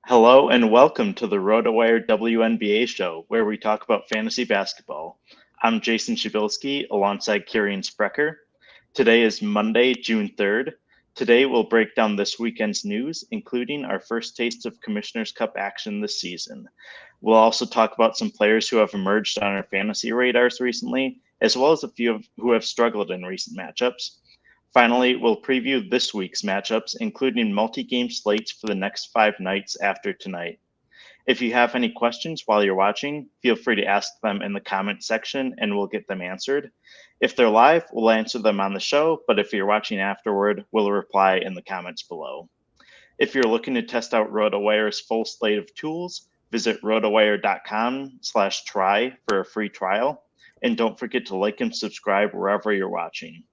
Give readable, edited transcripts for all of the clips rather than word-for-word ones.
Hello and welcome to the RotoWire WNBA show, where we talk about fantasy basketball. I'm Jason Shebilske alongside Kirien Sprecher. Today is Monday, June 3rd. Today we'll break down this weekend's news, including our first taste of Commissioner's Cup action this season. We'll also talk about some players who have emerged on our fantasy radars recently, as well as a few who have struggled in recent matchups. Finally, we'll preview this week's matchups, including multi-game slates for the next 5 nights after tonight. If you have any questions while you're watching, feel free to ask them in the comment section and we'll get them answered. If they're live, we'll answer them on the show, but if you're watching afterward, we'll reply in the comments below. If you're looking to test out RotoWire's full slate of tools, visit rotowire.com/try for a free trial. And don't forget to like and subscribe wherever you're watching.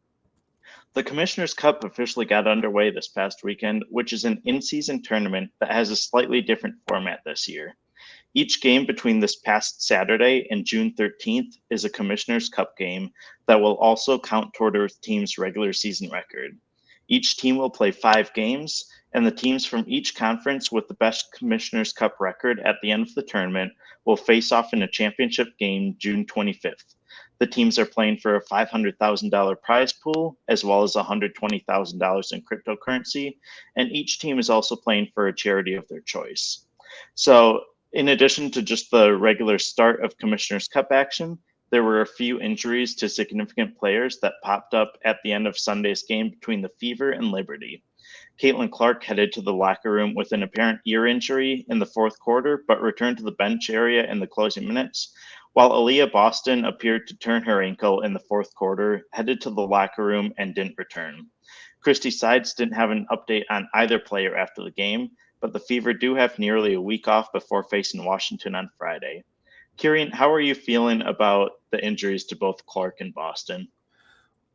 The Commissioner's Cup officially got underway this past weekend, which is an in-season tournament that has a slightly different format this year. Each game between this past Saturday and June 13th is a Commissioner's Cup game that will also count toward a team's regular season record. Each team will play 5 games, and the teams from each conference with the best Commissioner's Cup record at the end of the tournament will face off in a championship game June 25th. The teams are playing for a $500,000 prize pool, as well as $120,000 in cryptocurrency, and each team is also playing for a charity of their choice. So, in addition to just the regular start of Commissioner's Cup action, there were a few injuries to significant players that popped up at the end of Sunday's game between the Fever and Liberty. Caitlin Clark headed to the locker room with an apparent ear injury in the fourth quarter, but returned to the bench area in the closing minutes, while Aaliyah Boston appeared to turn her ankle in the fourth quarter, headed to the locker room, and didn't return. Christy Sides didn't have an update on either player after the game, but the Fever do have nearly a week off before facing Washington on Friday. Kirien, how are you feeling about the injuries to both Clark and Boston?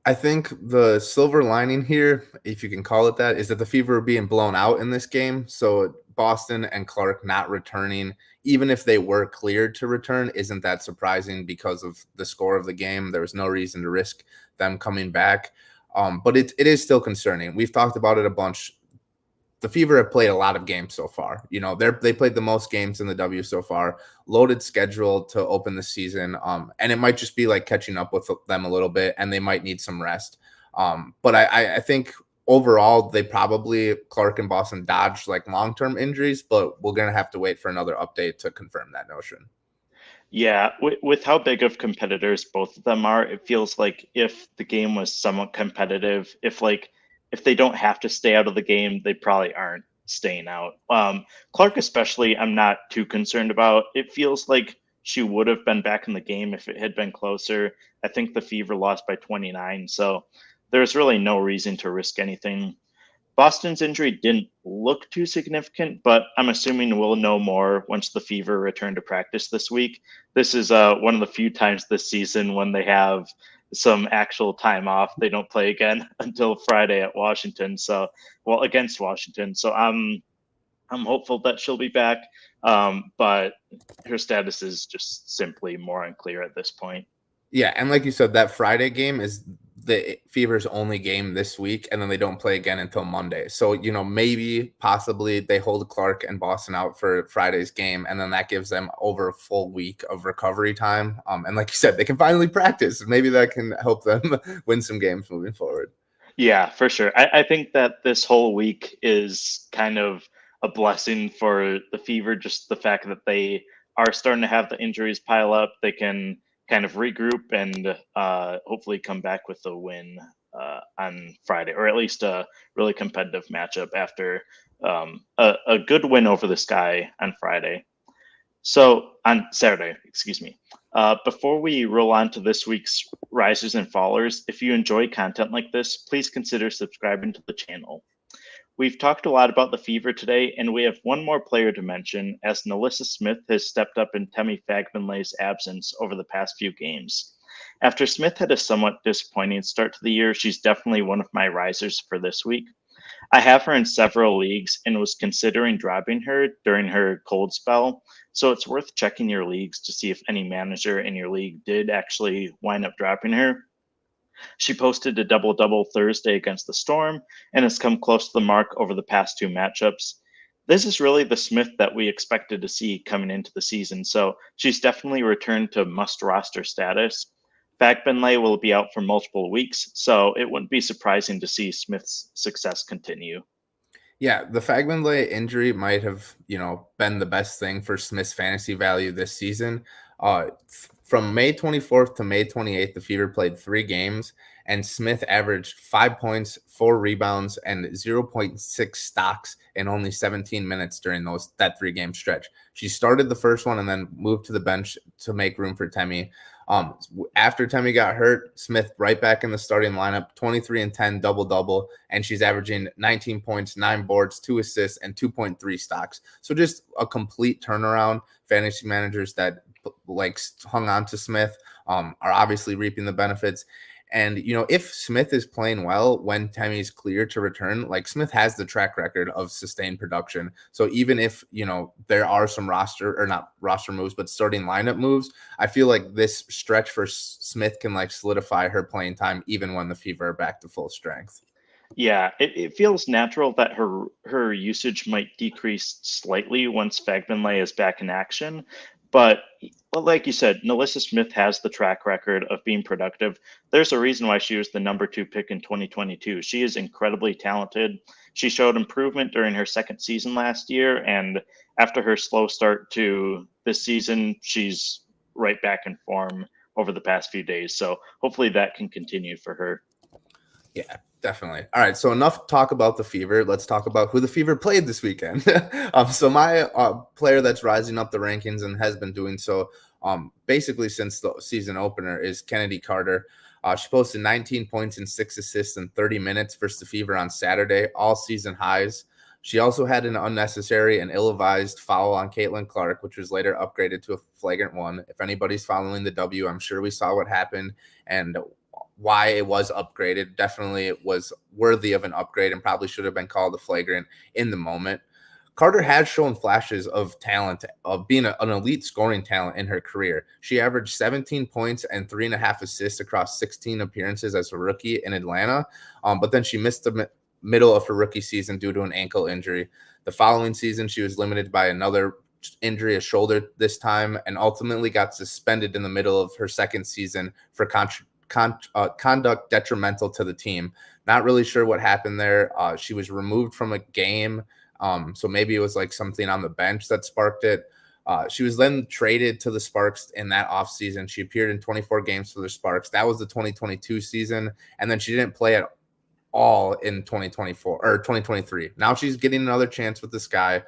I think the silver lining here, if you can call it that, is that the Fever are being blown out in this game. So Boston and Clark not returning, even if they were cleared to return, isn't that surprising because of the score of the game. There was no reason to risk them coming back. But it is still concerning. We've talked about it a bunch. The Fever have played a lot of games so far. You know, they played the most games in the W so far. Loaded schedule to open the season. And it might just be like catching up with them a little bit, and they might need some rest. But I think overall, they probably, Clark and Boston, dodged like long-term injuries, but we're going to have to wait for another update to confirm that notion. Yeah, with how big of competitors both of them are, it feels like if the game was somewhat competitive, if they don't have to stay out of the game, they probably aren't staying out. Clark especially, I'm not too concerned about. It feels like she would have been back in the game if it had been closer. I think the Fever lost by 29, so there's really no reason to risk anything. Boston's injury didn't look too significant, but I'm assuming we'll know more once the Fever return to practice this week. This is one of the few times this season when they have some actual time off. They don't play again until Friday at Washington. Against Washington. So I'm hopeful that she'll be back, but her status is just simply more unclear at this point. Yeah, and like you said, that Friday game is the Fever's only game this week, and then they don't play again until Monday. So, you know, maybe possibly they hold Clark and Boston out for Friday's game, and then that gives them over a full week of recovery time. And like you said, they can finally practice. Maybe that can help them win some games moving forward. Yeah, for sure. I think that this whole week is kind of a blessing for the Fever, just the fact that they are starting to have the injuries pile up. They can kind of regroup and hopefully come back with a win on Friday, or at least a really competitive matchup after a good win over the Sky on Friday. So on Saturday, excuse me. Before we roll on to this week's risers and fallers, if you enjoy content like this, please consider subscribing to the channel. We've talked a lot about the Fever today, and we have one more player to mention, as NaLyssa Smith has stepped up in Temi Fagbenley's absence over the past few games. After Smith had a somewhat disappointing start to the year, she's definitely one of my risers for this week. I have her in several leagues and was considering dropping her during her cold spell, so it's worth checking your leagues to see if any manager in your league did actually wind up dropping her. She posted a double-double Thursday against the Storm and has come close to the mark over the past 2 matchups. This is really the Smith that we expected to see coming into the season. So she's definitely returned to must roster status. Fagbinlay will be out for multiple weeks, so it wouldn't be surprising to see Smith's success continue. Yeah, the Fagbinlay injury might have, been the best thing for Smith's fantasy value this season. From May 24th to May 28th, the Fever played 3 games, and Smith averaged 5 points, 4 rebounds, and 0.6 stocks in only 17 minutes during that 3-game stretch. She started the first one and then moved to the bench to make room for Temi. After Temi got hurt, Smith right back in the starting lineup, 23 and 10 double-double, and she's averaging 19 points, 9 boards, 2 assists, and 2.3 stocks. So just a complete turnaround. Fantasy managers that hung on to Smith are obviously reaping the benefits. And, if Smith is playing well when Temi's clear to return, Smith has the track record of sustained production. So even if, there are some not roster moves, but starting lineup moves, I feel like this stretch for Smith can solidify her playing time even when the Fever are back to full strength. Yeah, it feels natural that her usage might decrease slightly once Fagbinlay is back in action. But like you said, NaLyssa Smith has the track record of being productive. There's a reason why she was the number 2 pick in 2022. She is incredibly talented. She showed improvement during her second season last year. And after her slow start to this season, she's right back in form over the past few days. So hopefully that can continue for her. Yeah, definitely. All right, so enough talk about the Fever. Let's talk about who the Fever played this weekend. So my player that's rising up the rankings and has been doing so basically since the season opener is Chennedy Carter. She posted 19 points and 6 assists in 30 minutes versus the Fever on Saturday, all season highs. She also had an unnecessary and ill-advised foul on Caitlin Clark, which was later upgraded to a flagrant one. If anybody's following the W, I'm sure we saw what happened and why it was upgraded. Definitely it was worthy of an upgrade and probably should have been called a flagrant in the moment. Carter has shown flashes of talent, of being an elite scoring talent in her career. She averaged 17 points and 3.5 assists across 16 appearances as a rookie in Atlanta, but then she missed the middle of her rookie season due to an ankle injury. The following season, she was limited by another injury, a shoulder this time, and ultimately got suspended in the middle of her second season for conduct detrimental to the team. Not really sure what happened there. She was removed from a game, so maybe it was something on the bench that sparked it. She was then traded to the Sparks in that offseason. She appeared in 24 games for the Sparks. That was the 2022 season, and then she didn't play at all in 2024 or 2023. Now she's getting another chance with this guy.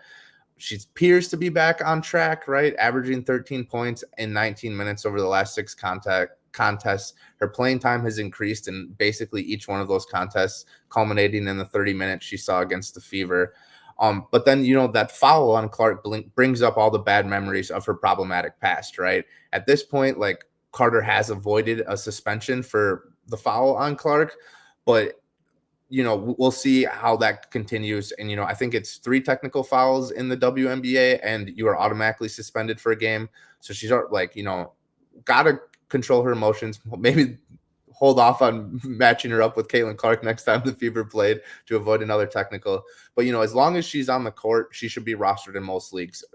She appears to be back on track, right? Averaging 13 points in 19 minutes over the last 6 contests. Her playing time has increased in basically each one of those contests, culminating in the 30 minutes she saw against the Fever. But then, that foul on Clark brings up all the bad memories of her problematic past, right? At this point, Carter has avoided a suspension for the foul on Clark, but we'll see how that continues. And, I think it's 3 technical fouls in the WNBA and you are automatically suspended for a game. So she's got to control her emotions, maybe hold off on matching her up with Caitlin Clark next time the Fever played to avoid another technical. But, as long as she's on the court, she should be rostered in most leagues.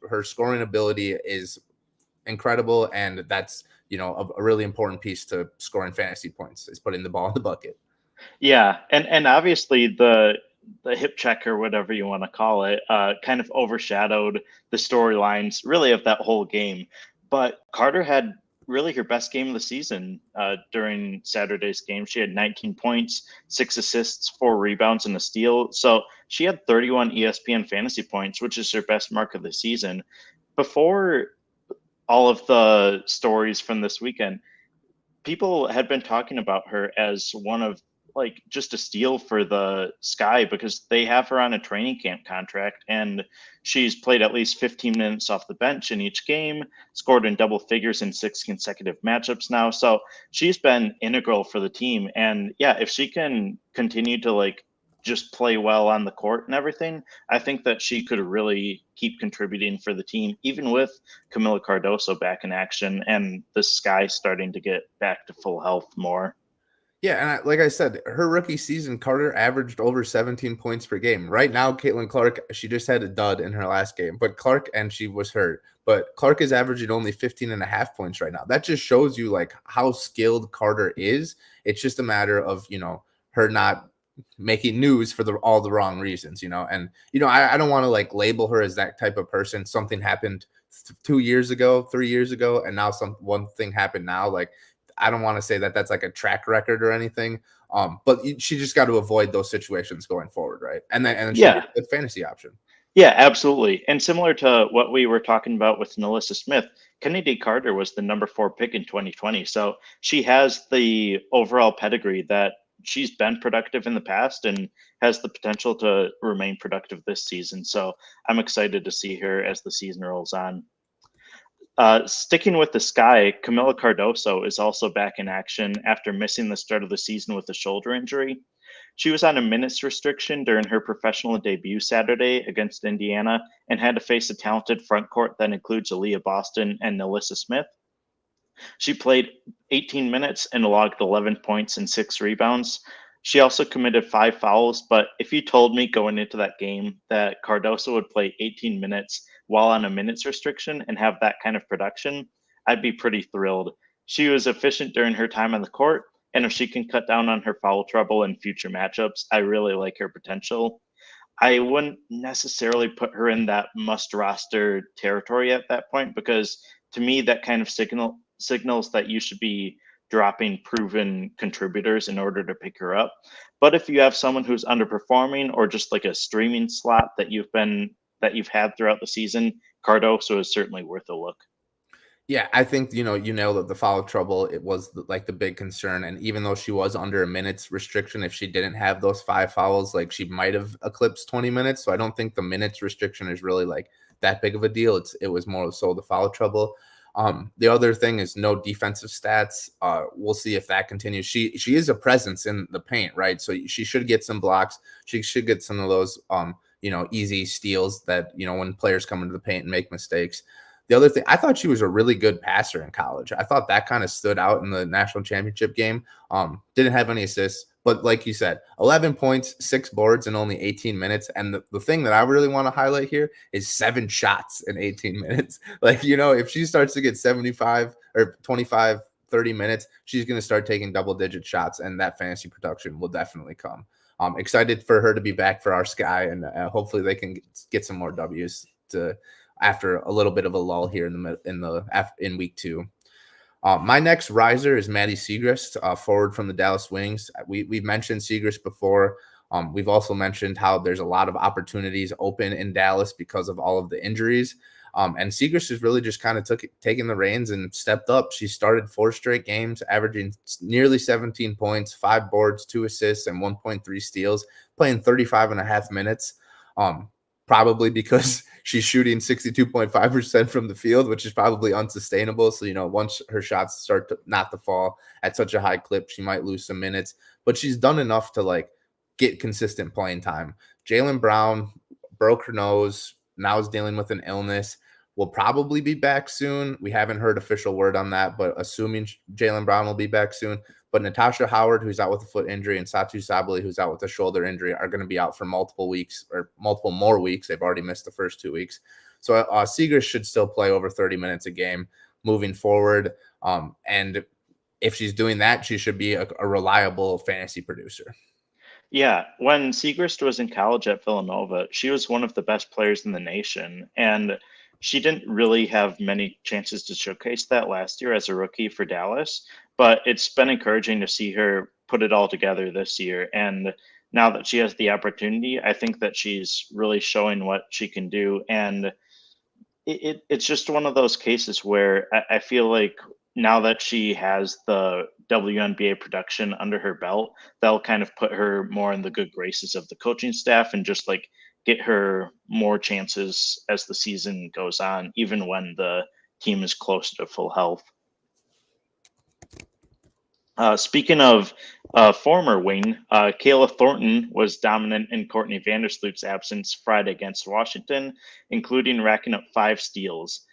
Her scoring ability is incredible. And that's, a really important piece to scoring fantasy points is putting the ball in the bucket. Yeah, and obviously the hip check or whatever you want to call it kind of overshadowed the storylines really of that whole game. But Carter had really her best game of the season during Saturday's game. She had 19 points, 6 assists, 4 rebounds, and a steal. So she had 31 ESPN fantasy points, which is her best mark of the season. Before all of the stories from this weekend, people had been talking about her as one of just a steal for the Sky because they have her on a training camp contract and she's played at least 15 minutes off the bench in each game, scored in double figures in 6 consecutive matchups now. So she's been integral for the team. And yeah, if she can continue to just play well on the court and everything, I think that she could really keep contributing for the team, even with Kamilla Cardoso back in action and the Sky starting to get back to full health more. Yeah, and like I said, her rookie season, Carter averaged over 17 points per game. Right now, Caitlin Clark, she just had a dud in her last game, but she was hurt. But Clark is averaging only 15 and a half points right now. That just shows you like how skilled Carter is. It's just a matter of, her not making news for all the wrong reasons, And, I don't want to like label her as that type of person. Something happened 2 years ago, 3 years ago, and now one thing happened now. Like, I don't want to say that that's like a track record or anything. But she just got to avoid those situations going forward, right? And then she'll be a good fantasy option. Yeah, absolutely. And similar to what we were talking about with NaLyssa Smith, Chennedy Carter was the number 4 pick in 2020. So she has the overall pedigree that she's been productive in the past and has the potential to remain productive this season. So I'm excited to see her as the season rolls on. Sticking with the Sky, Kamilla Cardoso is also back in action after missing the start of the season with a shoulder injury. She was on a minutes restriction during her professional debut Saturday against Indiana and had to face a talented front court that includes Aaliyah Boston and NaLyssa Smith. She played 18 minutes and logged 11 points and 6 rebounds. She also committed 5 fouls, but if you told me going into that game that Cardoso would play 18 minutes while on a minutes restriction and have that kind of production, I'd be pretty thrilled. She was efficient during her time on the court, and if she can cut down on her foul trouble in future matchups, I really like her potential. I wouldn't necessarily put her in that must roster territory at that point because to me that kind of signals that you should be dropping proven contributors in order to pick her up. But if you have someone who's underperforming or just like a streaming slot that you've had throughout the season, Cardoso is certainly worth a look. Yeah, I think, you nailed it. The foul trouble, it was like the big concern. And even though she was under a minutes restriction, if she didn't have those 5 fouls, like she might have eclipsed 20 minutes. So I don't think the minutes restriction is really like that big of a deal. It was more so the foul trouble. The other thing is no defensive stats. We'll see if that continues. She is a presence in the paint, right? So she should get some blocks. She should get some of those, easy steals that, when players come into the paint and make mistakes. The other thing, I thought she was a really good passer in college. I thought that kind of stood out in the national championship game. Didn't have any assists, but like you said, 11 points, 6 boards in only 18 minutes. And the thing that I really want to highlight here is 7 shots in 18 minutes. Like, if she starts to get 75 or 25, 30 minutes, she's going to start taking double-digit shots, and that fantasy production will definitely come. Excited for her to be back for our Sky, and hopefully they can get some more W's after a little bit of a lull here in week 2. My next riser is Maddy Siegrist, forward from the Dallas Wings. We've mentioned Siegrist before. We've also mentioned how there's a lot of opportunities open in Dallas because of all of the injuries. And Siegrist has really just kind of taken the reins and stepped up. She started 4 straight games, averaging nearly 17 points, 5 boards, 2 assists, and 1.3 steals, playing 35 and a half minutes. Probably because she's shooting 62.5% from the field, which is probably unsustainable. So, once her shots start not to fall at such a high clip, she might lose some minutes, but she's done enough to like get consistent playing time. Jaylen Brown broke her nose, now is dealing with an illness, will probably be back soon. We haven't heard official word on that, but assuming Jaylen Brown will be back soon. But Natasha Howard, who's out with a foot injury, and Satu Sabali, who's out with a shoulder injury, are going to be out for multiple more weeks. They've already missed the first 2 weeks. So Siegrist should still play over 30 minutes a game moving forward. And if she's doing that, she should be a reliable fantasy producer. Yeah, when Siegrist was in college at Villanova, she was one of the best players in the nation, and she didn't really have many chances to showcase that last year as a rookie for Dallas, but it's been encouraging to see her put it all together this year. And now that she has the opportunity, I think that she's really showing what she can do. And it's just one of those cases where I feel like now that she has the WNBA production under her belt, that'll kind of put her more in the good graces of the coaching staff and just like get her more chances as the season goes on, even when the team is close to full health. Speaking of former wing, Kayla Thornton was dominant in Courtney Vandersloot's absence Friday against Washington, including racking up 5 steals.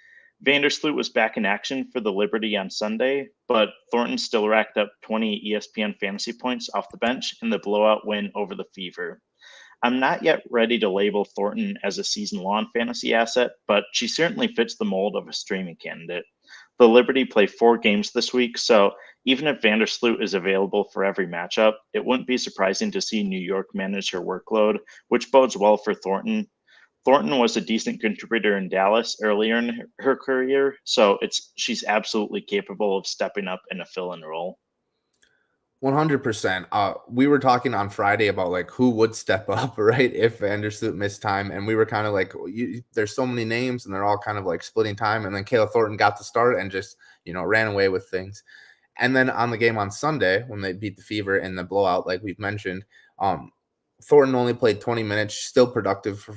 Vandersloot was back in action for the Liberty on Sunday, but Thornton still racked up 20 ESPN fantasy points off the bench in the blowout win over the Fever. I'm not yet ready to label Thornton as a season-long fantasy asset, but she certainly fits the mold of a streaming candidate. The Liberty play 4 games this week, so even if Vandersloot is available for every matchup, it wouldn't be surprising to see New York manage her workload, which bodes well for Thornton. Thornton was a decent contributor in Dallas earlier in her career, so she's absolutely capable of stepping up in a fill-in role. 100%. We were talking on Friday about like who would step up, right? If Vandersloot missed time, and we were kind of like, there's so many names, and they're all kind of like splitting time. And then Kayla Thornton got the start and just ran away with things. And then on the game on Sunday when they beat the Fever in the blowout, like we've mentioned, Thornton only played 20 minutes, still productive,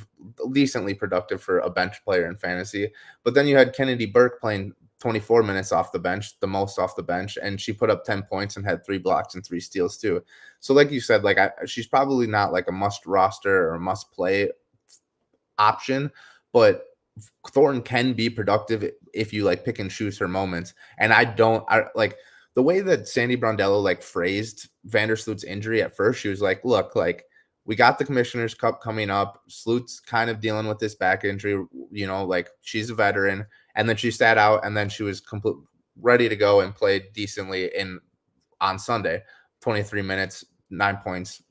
decently productive for a bench player in fantasy. But then you had Kennedy Burke playing 24 minutes off the bench, the most off the bench, and she put up 10 points and had 3 blocks and 3 steals too. So like you said, like she's probably not like a must roster or must play option, but Thornton can be productive if you like pick and choose her moments. And I like the way that Sandy Brondello like phrased Vandersloot's injury at first. She was like, look, like we got the Commissioner's Cup coming up. Sloot's kind of dealing with this back injury, like she's a veteran. And then she sat out, and then she was ready to go and played decently on Sunday, 23 minutes, 9 points.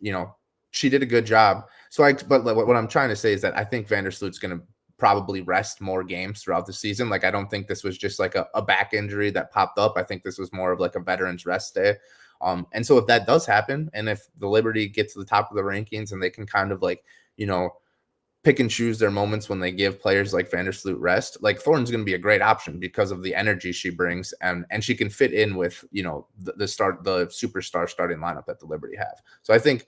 She did a good job. But what I'm trying to say is that I think Vandersloot's going to probably rest more games throughout the season. Like, I don't think this was just like a back injury that popped up. I think this was more of like a veteran's rest day. And so if that does happen, and if the Liberty gets to the top of the rankings and they can kind of like, pick and choose their moments when they give players like Vandersloot rest, like Thornton's going to be a great option because of the energy she brings, and she can fit in with, the superstar starting lineup that the Liberty have. So I think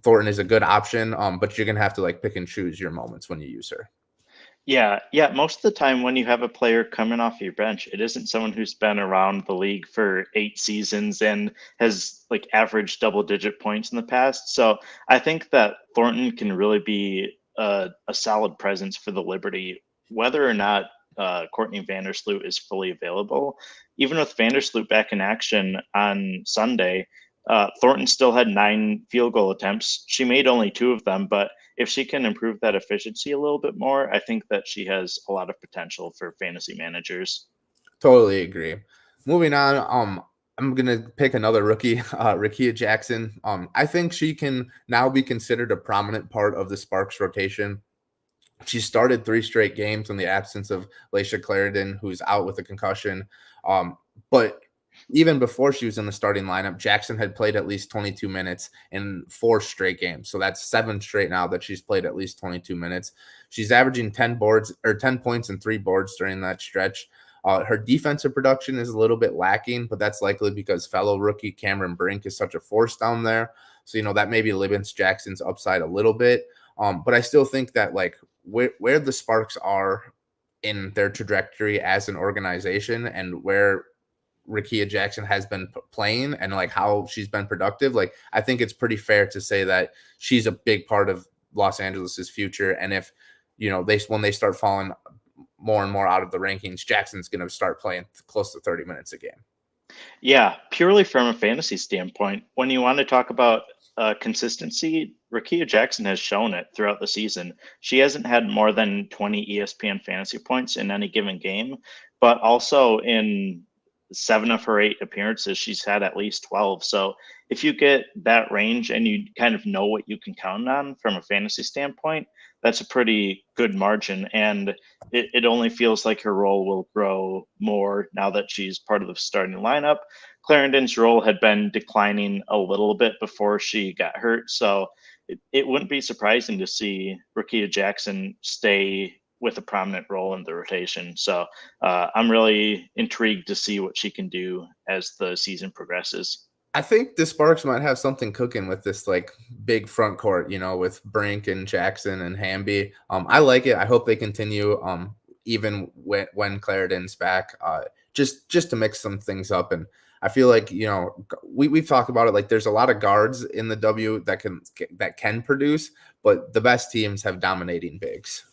Thornton is a good option, but you're going to have to like pick and choose your moments when you use her. Yeah. Most of the time when you have a player coming off your bench, it isn't someone who's been around the league for 8 seasons and has like averaged double-digit points in the past. So I think that Thornton can really be a solid presence for the Liberty, whether or not Courtney Vandersloot is fully available. Even with Vandersloot back in action on Sunday, Thornton still had 9 field goal attempts. She made only 2 of them, but if she can improve that efficiency a little bit more, I think that she has a lot of potential for fantasy managers. Totally agree. Moving on, I'm going to pick another rookie, Rickea Jackson. I think she can now be considered a prominent part of the Sparks rotation. She started 3 straight games in the absence of Lexie Brown, who's out with a concussion. But even before she was in the starting lineup, Jackson had played at least 22 minutes in 4 straight games. So that's 7 straight now that she's played at least 22 minutes. She's averaging 10 points and 3 boards during that stretch. Her defensive production is a little bit lacking, but that's likely because fellow rookie Cameron Brink is such a force down there. So, that maybe limits Jackson's upside a little bit. But I still think that like where the Sparks are in their trajectory as an organization and where Rickea Jackson has been playing and like how she's been productive, like I think it's pretty fair to say that she's a big part of Los Angeles's future. And if, when they start falling more and more out of the rankings, Jackson's going to start playing close to 30 minutes a game. Yeah, purely from a fantasy standpoint, when you want to talk about consistency, Rickea Jackson has shown it throughout the season. She hasn't had more than 20 ESPN fantasy points in any given game, but also in 7 of her 8 appearances, she's had at least 12. So if you get that range and you kind of know what you can count on from a fantasy standpoint, that's a pretty good margin. And it only feels like her role will grow more now that she's part of the starting lineup. Clarendon's role had been declining a little bit before she got hurt. So it wouldn't be surprising to see Rickea Jackson stay with a prominent role in the rotation. So I'm really intrigued to see what she can do as the season progresses. I think the Sparks might have something cooking with this like big front court, with Brink and Jackson and Hamby. I like it. I hope they continue even when Clarendon's back, just to mix some things up. And I feel like, we've talked about it. Like there's a lot of guards in the W that can produce, but the best teams have dominating bigs.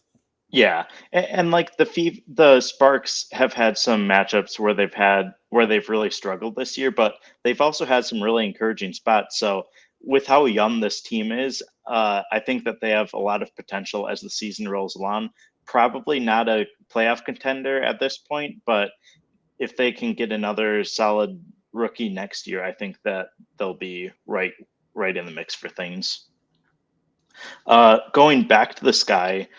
Yeah, and like the Sparks have had some matchups where they've really struggled this year, but they've also had some really encouraging spots. So with how young this team is, I think that they have a lot of potential as the season rolls along. Probably not a playoff contender at this point, but if they can get another solid rookie next year, I think that they'll be right in the mix for things. Going back to the sky,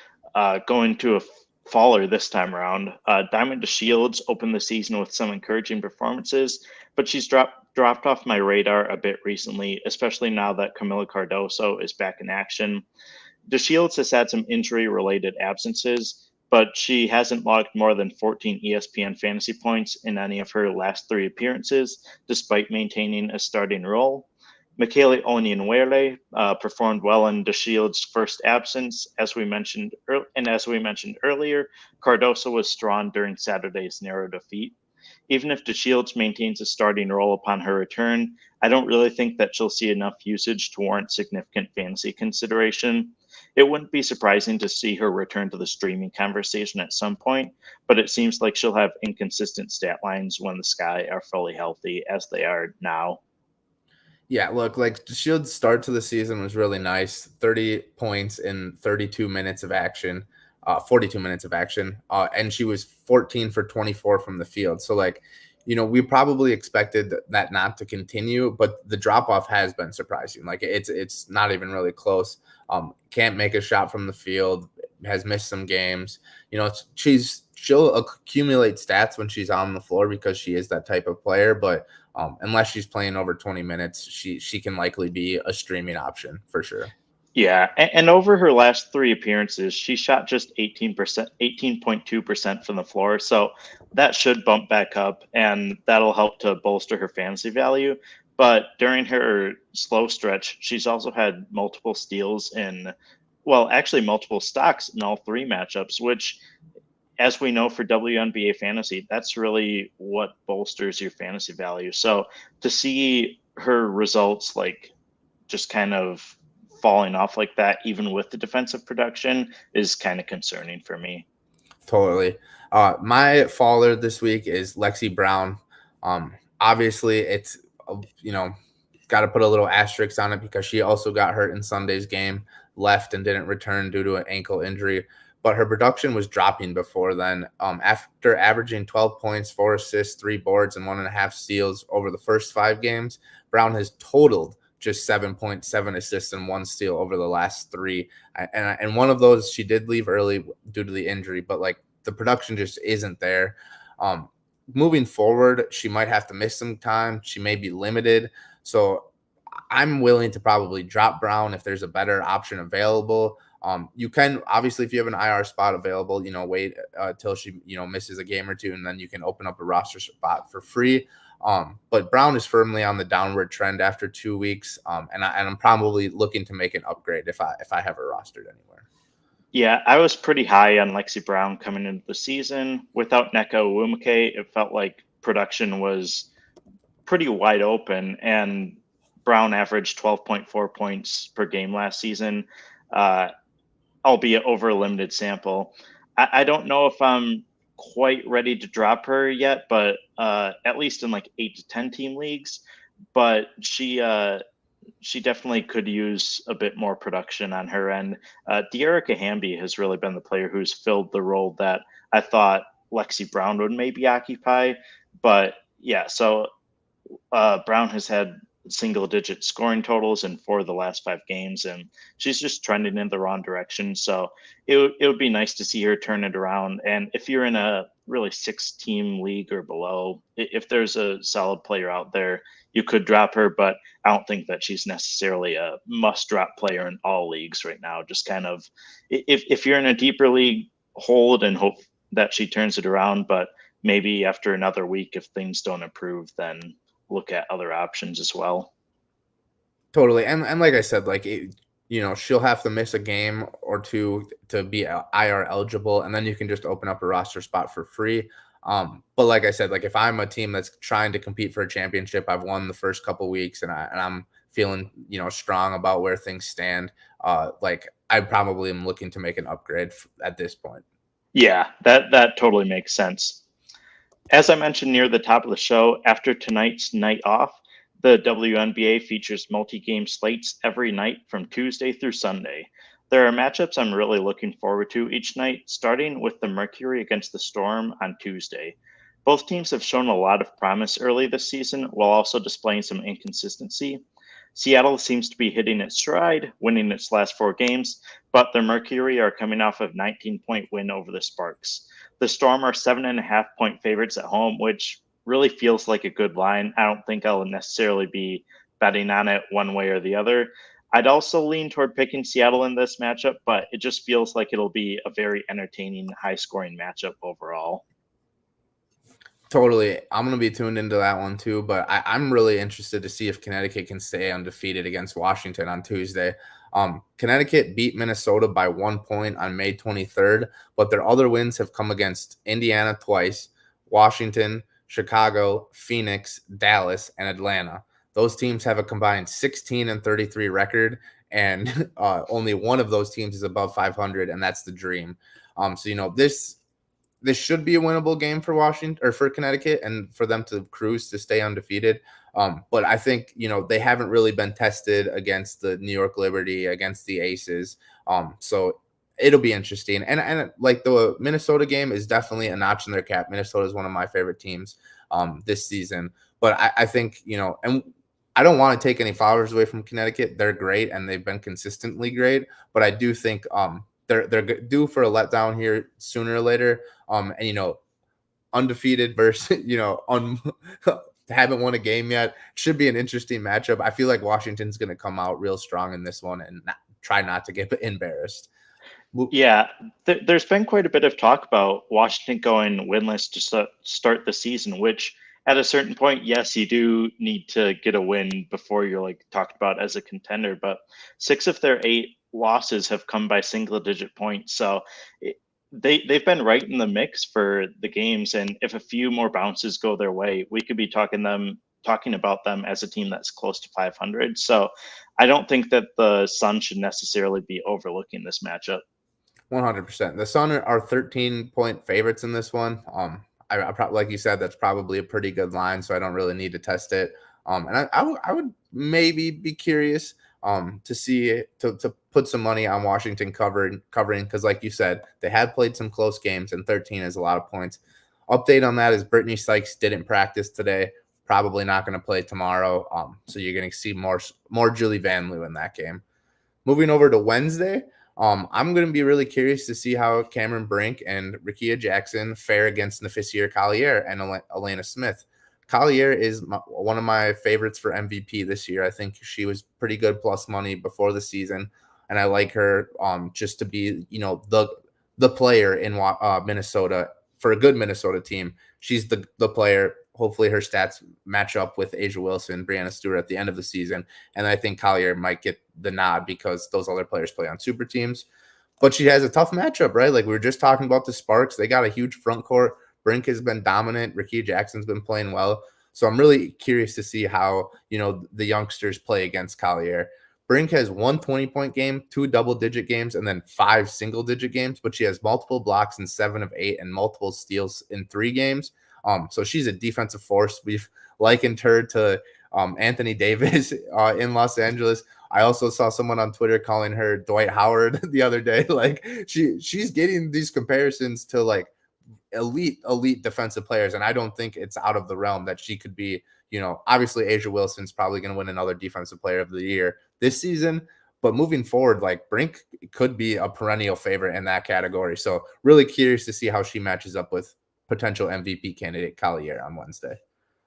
going to a faller this time around. Diamond DeShields opened the season with some encouraging performances, but she's dropped off my radar a bit recently, especially now that Kamilla Cardoso is back in action. DeShields has had some injury-related absences, but she hasn't logged more than 14 ESPN fantasy points in any of her last 3 appearances, despite maintaining a starting role. Michele Onyenwere performed well in DeShields' first absence, as we mentioned earlier. Cardoso was strong during Saturday's narrow defeat. Even if DeShields maintains a starting role upon her return, I don't really think that she'll see enough usage to warrant significant fantasy consideration. It wouldn't be surprising to see her return to the streaming conversation at some point, but it seems like she'll have inconsistent stat lines when the Sky are fully healthy, as they are now. Yeah, look, like DeShields' start to the season was really nice. 30 points in 32 minutes of action, 42 minutes of action, and she was 14 for 24 from the field. So, like, we probably expected that not to continue, but the drop off has been surprising. Like, it's not even really close. Can't make a shot from the field. Has missed some games. She'll accumulate stats when she's on the floor because she is that type of player, but unless she's playing over 20 minutes, she can likely be a streaming option for sure. Yeah, and over her last 3 appearances, she shot just 18%, 18.2% from the floor. So that should bump back up, and that'll help to bolster her fantasy value. But during her slow stretch, she's also had multiple steals actually multiple stocks in all 3 matchups, which, as we know for WNBA fantasy, that's really what bolsters your fantasy value. So to see her results like just kind of falling off like that, even with the defensive production, is kind of concerning for me. Totally. My faller this week is Lexie Brown. Obviously, it's got to put a little asterisk on it because she also got hurt in Sunday's game, left and didn't return due to an ankle injury. But her production was dropping before then. After averaging 12 points, 4 assists, 3 boards, and 1.5 steals over the first 5 games, Brown has totaled just 7.7 assists and 1 steal over the last 3. And one of those she did leave early due to the injury, but like the production just isn't there. Moving forward, she might have to miss some time. She may be limited. So I'm willing to probably drop Brown if there's a better option available. You can obviously, if you have an IR spot available, wait till she, misses a game or 2, and then you can open up a roster spot for free. But Brown is firmly on the downward trend after 2 weeks. And I'm probably looking to make an upgrade if I have her rostered anywhere. Yeah, I was pretty high on Lexie Brown coming into the season. Without Nneka Onwuemeke, it felt like production was pretty wide open, and Brown averaged 12.4 points per game last season, albeit over a limited sample. I don't know if I'm quite ready to drop her yet, but at least in like 8 to 10 team leagues. But she definitely could use a bit more production on her end. De'Arica Hamby has really been the player who's filled the role that I thought Lexie Brown would maybe occupy. But yeah, so Brown has had single-digit scoring totals in 4 of the last 5 games, and she's just trending in the wrong direction. So it would be nice to see her turn it around. And if you're in a really 6-team league or below, if there's a solid player out there, you could drop her, but I don't think that she's necessarily a must-drop player in all leagues right now. Just kind of, if you're in a deeper league, hold and hope that she turns it around. But maybe after another week, if things don't improve, then look at other options as well. Totally. And like I said, like, she'll have to miss a game or 2 to be IR eligible, and then you can just open up a roster spot for free. But like I said, like if I'm a team that's trying to compete for a championship, I've won the first couple weeks and I'm feeling, strong about where things stand, like I probably am looking to make an upgrade at this point. Yeah, that totally makes sense. As I mentioned near the top of the show, after tonight's night off, the WNBA features multi-game slates every night from Tuesday through Sunday. There are matchups I'm really looking forward to each night, starting with the Mercury against the Storm on Tuesday. Both teams have shown a lot of promise early this season while also displaying some inconsistency. Seattle seems to be hitting its stride, winning its last 4 games, but the Mercury are coming off a 19-point win over the Sparks. The Storm are 7.5-point favorites at home, which really feels like a good line. I don't think I'll necessarily be betting on it one way or the other. I'd also lean toward picking Seattle in this matchup, but it just feels like it'll be a very entertaining, high-scoring matchup overall. Totally. I'm going to be tuned into that one too, but I'm really interested to see if Connecticut can stay undefeated against Washington on Tuesday. Connecticut beat Minnesota by 1 point on May 23rd, but their other wins have come against Indiana twice, Washington, Chicago, Phoenix, Dallas, and Atlanta. Those teams have a combined 16-33 record, and only one of those teams is above 500, and that's the Dream. So this should be a winnable game for Washington or for Connecticut and for them to cruise to stay undefeated. But I think, they haven't really been tested against the New York Liberty, against the Aces. So it'll be interesting. And like the Minnesota game is definitely a notch in their cap. Minnesota is one of my favorite teams this season. But I think, and I don't want to take any flowers away from Connecticut. They're great and they've been consistently great. But I do think they're due for a letdown here sooner or later. And undefeated versus haven't won a game yet. Should be an interesting matchup. I feel like Washington's going to come out real strong in this one and try not to get embarrassed. Yeah, there's been quite a bit of talk about Washington going winless to start the season, which at a certain point, yes, you do need to get a win before you're talked about as a contender. But 6 of their 8 losses have come by single-digit points. So they've been right in the mix for the games. And if a few more bounces go their way, we could be talking about them as a team that's close to 500. So I don't think that the Sun should necessarily be overlooking this matchup. 100%. The Sun are 13-point favorites in this one. I probably, like you said, that's probably a pretty good line, so I don't really need to test it. And I would maybe be curious to see to put some money on Washington covering because, like you said, they have played some close games, and 13 is a lot of points. Update on that is Brittany Sykes didn't practice today, probably not going to play tomorrow. So you're going to see more Julie Van Loo in that game. Moving over to Wednesday. I'm going to be really curious to see how Cameron Brink and Rickea Jackson fare against Nafissaire Collier and Elena Smith. Collier is one of my favorites for MVP this year. I think she was pretty good plus money before the season, and I like her just to be, the player in Minnesota for a good Minnesota team. She's the player. Hopefully her stats match up with Asia Wilson, Brianna Stewart at the end of the season. And I think Collier might get the nod because those other players play on super teams. But she has a tough matchup, right? Like we were just talking about the Sparks. They got a huge front court. Brink has been dominant. Rickea Jackson's been playing well. So I'm really curious to see how, the youngsters play against Collier. Brink has 1 20-point game, 2 double-digit games, and then 5 single-digit games. But she has multiple blocks in 7 of 8 and multiple steals in 3 games. So she's a defensive force. We've likened her to Anthony Davis in Los Angeles. I also saw someone on Twitter calling her Dwight Howard the other day. Like she's getting these comparisons to like elite defensive players. And I don't think it's out of the realm that she could be, obviously Asia Wilson's probably going to win another defensive player of the year this season. But moving forward, like Brink could be a perennial favorite in that category. So really curious to see how she matches up with potential MVP candidate Collier on Wednesday.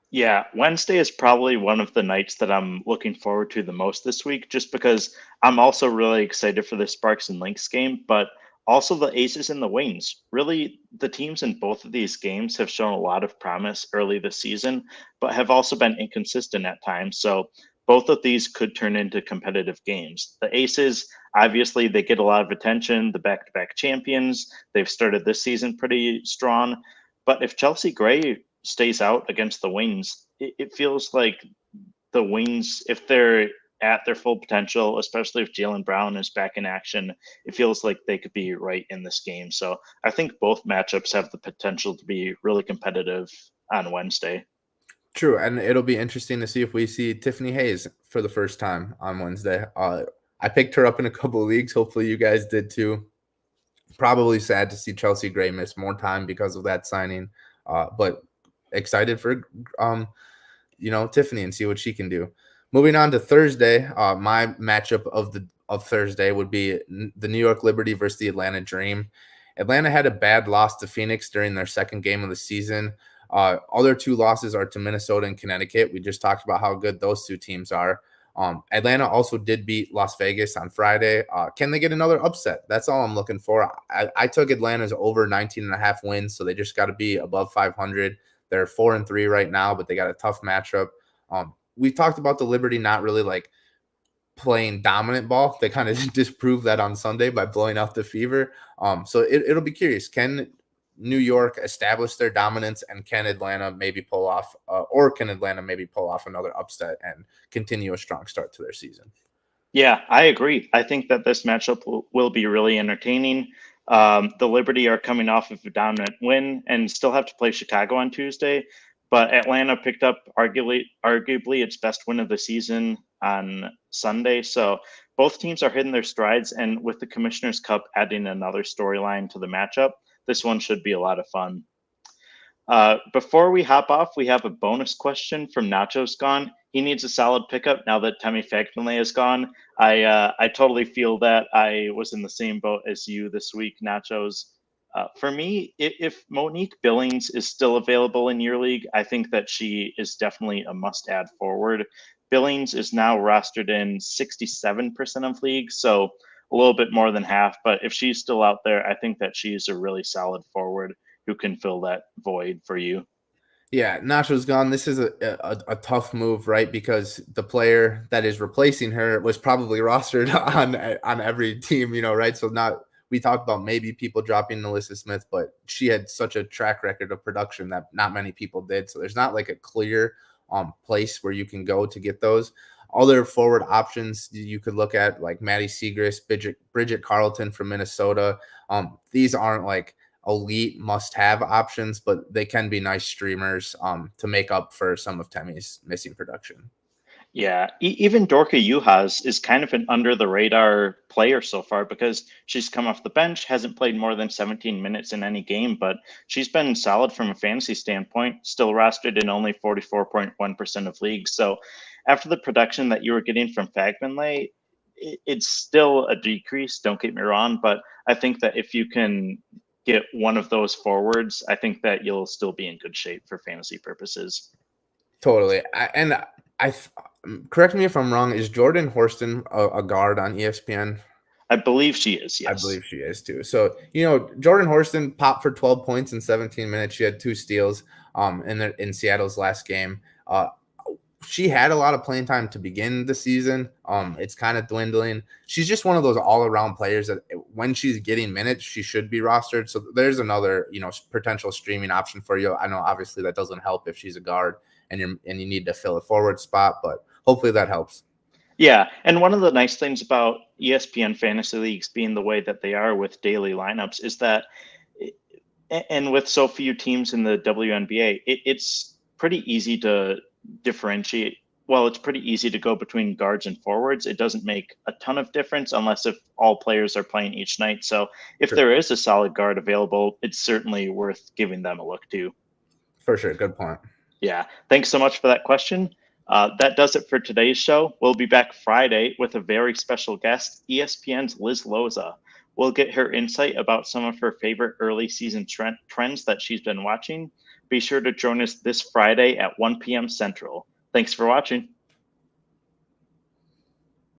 Yeah, Wednesday is probably one of the nights that I'm looking forward to the most this week, just because I'm also really excited for the Sparks and Lynx game, but also the Aces and the Wings. Really, the teams in both of these games have shown a lot of promise early this season, but have also been inconsistent at times. So both of these could turn into competitive games. The Aces, obviously, they get a lot of attention, the back-to-back champions. They've started this season pretty strong. But if Chelsea Gray stays out against the Wings, it feels like the Wings, if they're at their full potential, especially if Jaylen Brown is back in action. It feels like they could be right in this game. So I think both matchups have the potential to be really competitive on Wednesday. True, and it'll be interesting to see if we see Tiffany Hayes for the first time on Wednesday. I picked her up in a couple of leagues. Hopefully you guys did too. Probably sad to see Chelsea Gray miss more time because of that signing, but excited for Tiffany and see what she can do. Moving on to Thursday, my matchup of Thursday would be the New York Liberty versus the Atlanta Dream. Atlanta had a bad loss to Phoenix during their second game of the season. Other two losses are to Minnesota and Connecticut. We just talked about how good those two teams are. Atlanta also did beat Las Vegas on Friday. Can they get another upset? That's all I'm looking for. I took Atlanta's over 19.5 wins, so they just got to be above 500. They're 4-3 right now, but they got a tough matchup. We talked about the Liberty not really like playing dominant ball. They kind of disproved that on Sunday by blowing out the Fever. So it'll be curious. Can New York establish their dominance, and can Atlanta maybe pull off another upset and continue a strong start to their season? Yeah, I agree. I think that this matchup will be really entertaining. The Liberty are coming off of a dominant win and still have to play Chicago on Tuesday, but Atlanta picked up arguably its best win of the season on Sunday. So both teams are hitting their strides, and with the Commissioner's Cup adding another storyline to the matchup, this one should be a lot of fun. Before we hop off, we have a bonus question from Nacho's Gone. He needs a solid pickup now that Tammy Fagbenle is gone. I totally feel that. I was in the same boat as you this week, Nachos. For me, if Monique Billings is still available in your league, I think that she is definitely a must-add forward. Billings is now rostered in 67% of leagues, so a little bit more than half. But if she's still out there, I think that she's a really solid forward who can fill that void for you. Yeah, Nacho's gone. This is a tough move, right? Because the player that is replacing her was probably rostered on every team, right? So we talked about maybe people dropping NaLyssa Smith, but she had such a track record of production that not many people did. So there's not like a clear place where you can go to get those. Other forward options you could look at, like Maddy Siegrist, Bridget Carleton from Minnesota. These aren't like elite must-have options, but they can be nice streamers to make up for some of Temmie's missing production. Yeah, even Dorka Juhas is kind of an under-the-radar player so far because she's come off the bench, hasn't played more than 17 minutes in any game, but she's been solid from a fantasy standpoint, still rostered in only 44.1% of leagues. So after the production that you were getting from Fagbenle, it's still a decrease, don't get me wrong, but I think that if you can get one of those forwards, I think that you'll still be in good shape for fantasy purposes. Totally. Correct me if I'm wrong, is Jordan Horston a guard on ESPN? I believe she is, yes. I believe she is too. So, Jordan Horston popped for 12 points in 17 minutes. She had 2 steals in Seattle's last game. She had a lot of playing time to begin the season. It's kind of dwindling. She's just one of those all-around players that when she's getting minutes, she should be rostered. So there's another, potential streaming option for you. I know obviously that doesn't help if she's a guard and you need to fill a forward spot, but hopefully that helps. Yeah, and one of the nice things about ESPN fantasy leagues being the way that they are with daily lineups is that, and with so few teams in the WNBA, it's pretty easy to differentiate. Well, it's pretty easy to go between guards and forwards. It doesn't make a ton of difference unless if all players are playing each night. So if there is a solid guard available, it's certainly worth giving them a look too. For sure. Good point. Yeah. Thanks so much for that question. That does it for today's show. We'll be back Friday with a very special guest, ESPN's Liz Loza. We'll get her insight about some of her favorite early season trends that she's been watching. Be sure to join us this Friday at 1 p.m. Central. Thanks for watching.